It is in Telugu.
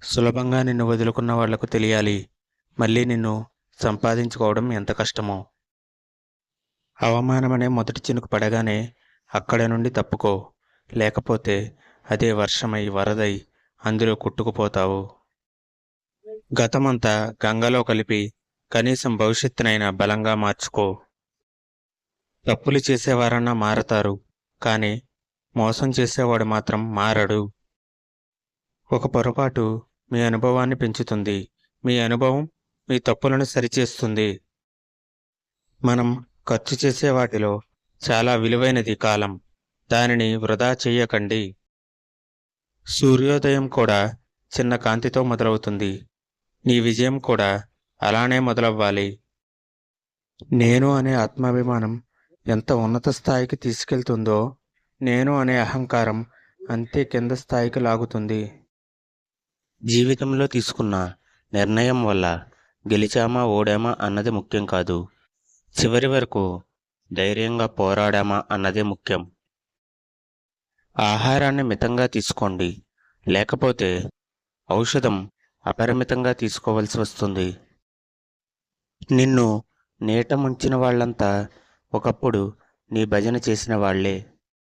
సులభంగా నిన్ను వదులుకున్న వాళ్లకు తెలియాలి మళ్ళీ నిన్ను సంపాదించుకోవడం ఎంత కష్టమో. అవమానమనే మొదటి చినుకు పడగానే అక్కడ నుండి తప్పుకో, లేకపోతే అదే వర్షమై వరదై అందులో కొట్టుకుపోతావు. గతమంతా గంగలో కలిపి కనీసం భవిష్యత్తునైనా బలంగా మార్చుకో. తప్పులు చేసేవారన్నా మారతారు, కానీ మోసం చేసేవాడు మాత్రం మారడు. ఒక పొరపాటు మీ అనుభవాన్ని పెంచుతుంది, మీ అనుభవం మీ తప్పులను సరిచేస్తుంది. మనం ఖర్చు చేసే వాటిలో చాలా విలువైనది కాలం. దానిని వృధా చెయ్యకండి. సూర్యోదయం కూడా చిన్న కాంతితో మొదలవుతుంది. నీ విజయం కూడా అలానే మొదలవ్వాలి. నేను అనే ఆత్మాభిమానం ఎంత ఉన్నత స్థాయికి తీసుకెళ్తుందో, నేను అనే అహంకారం అంతే కింద స్థాయికి లాగుతుంది. జీవితంలో తీసుకున్న నిర్ణయం వల్ల గెలిచామా ఓడామా అన్నది ముఖ్యం కాదు, చివరి వరకు ధైర్యంగా పోరాడామా అన్నదే ముఖ్యం. ఆహారాన్ని మితంగా తీసుకోండి, లేకపోతే ఔషధం అపరిమితంగా తీసుకోవలసి వస్తుంది. నిన్ను నీట ముంచిన వాళ్ళంతా ఒకప్పుడు నీ భజన చేసిన వాళ్లే.